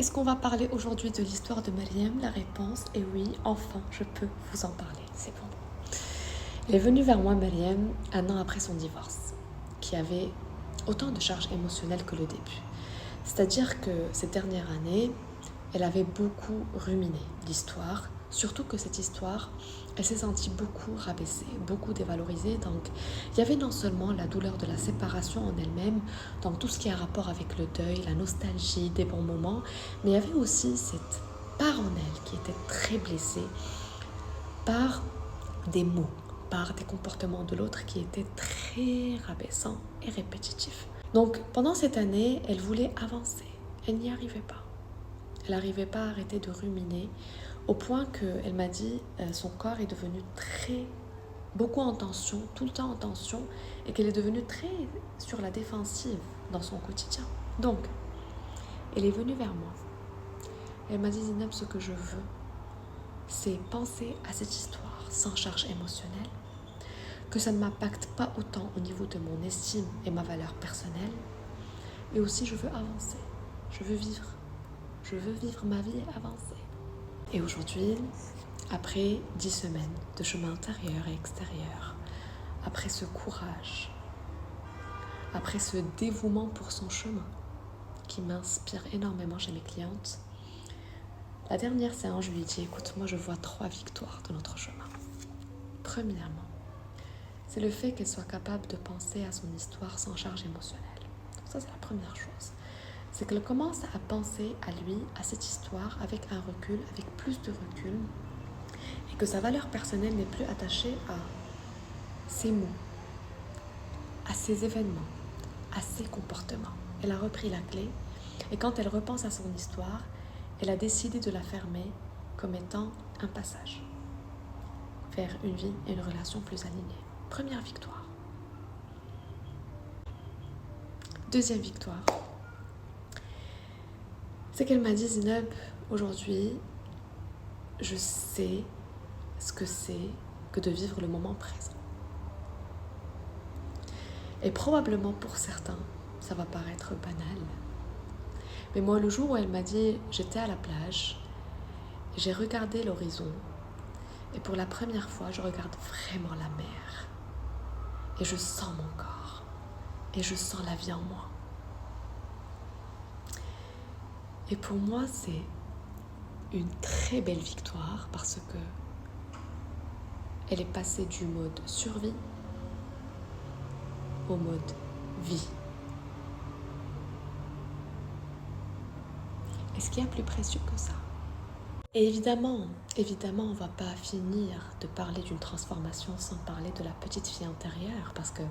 Est-ce qu'on va parler aujourd'hui de l'histoire de Mariam? La réponse est oui, enfin, je peux vous en parler, c'est bon. Elle est venue vers moi, Mariam, 1 an après son divorce, qui avait autant de charges émotionnelles que le début. C'est-à-dire que cette dernière année, elle avait beaucoup ruminé l'histoire, surtout que cette histoire, elle s'est sentie beaucoup rabaissée, beaucoup dévalorisée. Donc, il y avait non seulement la douleur de la séparation en elle-même, donc tout ce qui a rapport avec le deuil, la nostalgie, des bons moments, mais il y avait aussi cette part en elle qui était très blessée par des mots, par des comportements de l'autre qui étaient très rabaissants et répétitifs. Donc, pendant cette année, elle voulait avancer. Elle n'y arrivait pas. Elle n'arrivait pas à arrêter de ruminer, au point qu'elle m'a dit son corps est devenu beaucoup en tension, tout le temps en tension, et qu'elle est devenue très sur la défensive dans son quotidien. Donc, elle est venue vers moi. Elle m'a dit, Zineb, ce que je veux, c'est penser à cette histoire sans charge émotionnelle, que ça ne m'impacte pas autant au niveau de mon estime et ma valeur personnelle, et aussi je veux avancer, je veux vivre. Je veux vivre ma vie et avancer. Et aujourd'hui, après 10 semaines de chemin intérieur et extérieur, après ce courage, après ce dévouement pour son chemin qui m'inspire énormément chez mes clientes, la dernière séance, je lui ai dit, écoute, moi je vois 3 victoires de notre chemin. Premièrement, c'est le fait qu'elle soit capable de penser à son histoire sans charge émotionnelle. Donc ça, c'est la première chose. C'est qu'elle commence à penser à lui, à cette histoire, avec un recul, avec plus de recul, et que sa valeur personnelle n'est plus attachée à ses mots, à ses événements, à ses comportements. Elle a repris la clé, et quand elle repense à son histoire, elle a décidé de la fermer comme étant un passage vers une vie et une relation plus alignée. Première victoire. Deuxième victoire, c'est qu'elle m'a dit, Zineb, aujourd'hui, je sais ce que c'est que de vivre le moment présent. Et probablement pour certains, ça va paraître banal. Mais moi, le jour où elle m'a dit, j'étais à la plage, j'ai regardé l'horizon, et pour la première fois, je regarde vraiment la mer. Et je sens mon corps, et je sens la vie en moi. Et pour moi, c'est une très belle victoire parce que elle est passée du mode survie au mode vie. Est-ce qu'il y a plus précieux que ça? Et évidemment, on ne va pas finir de parler d'une transformation sans parler de la petite fille intérieure parce que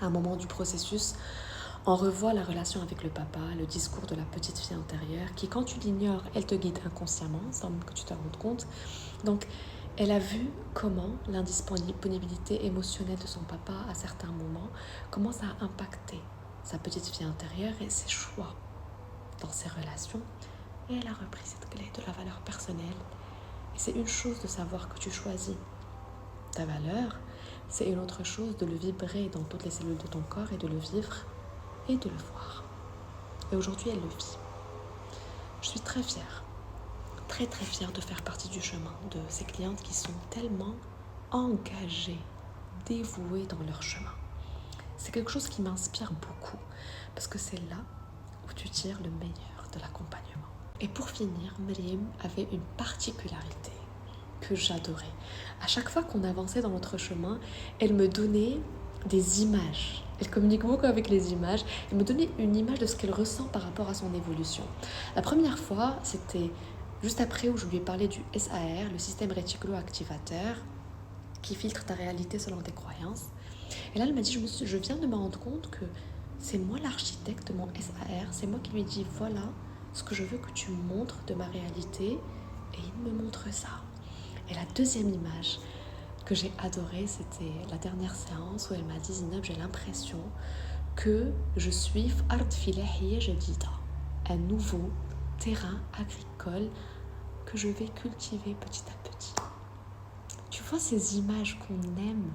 à un moment du processus, on revoit la relation avec le papa, le discours de la petite fille intérieure qui, quand tu l'ignores, elle te guide inconsciemment sans même que tu te rendes compte. Donc, elle a vu comment l'indisponibilité émotionnelle de son papa à certains moments, comment ça a impacté sa petite fille intérieure et ses choix dans ses relations. Et elle a repris cette clé de la valeur personnelle. Et c'est une chose de savoir que tu choisis ta valeur, c'est une autre chose de le vibrer dans toutes les cellules de ton corps et de le vivre et de le voir. Et aujourd'hui, elle le vit. Je suis très fière, très très fière de faire partie du chemin de ces clientes qui sont tellement engagées, dévouées dans leur chemin. C'est quelque chose qui m'inspire beaucoup parce que c'est là où tu tires le meilleur de l'accompagnement. Et pour finir, Mariam avait une particularité que j'adorais. À chaque fois qu'on avançait dans notre chemin, elle me donnait des images. Elle communique beaucoup avec les images. Elle me donnait une image de ce qu'elle ressent par rapport à son évolution. La première fois, c'était juste après où je lui ai parlé du SAR, le système réticulo-activateur, qui filtre ta réalité selon tes croyances. Et là, elle m'a dit, je viens de me rendre compte que c'est moi l'architecte de mon SAR. C'est moi qui lui ai dit, voilà ce que je veux que tu me montres de ma réalité. Et il me montre ça. Et la deuxième image que j'ai adorée, c'était la dernière séance où elle m'a dit, Zineb, j'ai l'impression que je suis Ard Filahiya Jadida, un nouveau terrain agricole que je vais cultiver petit à petit. Tu vois ces images qu'on aime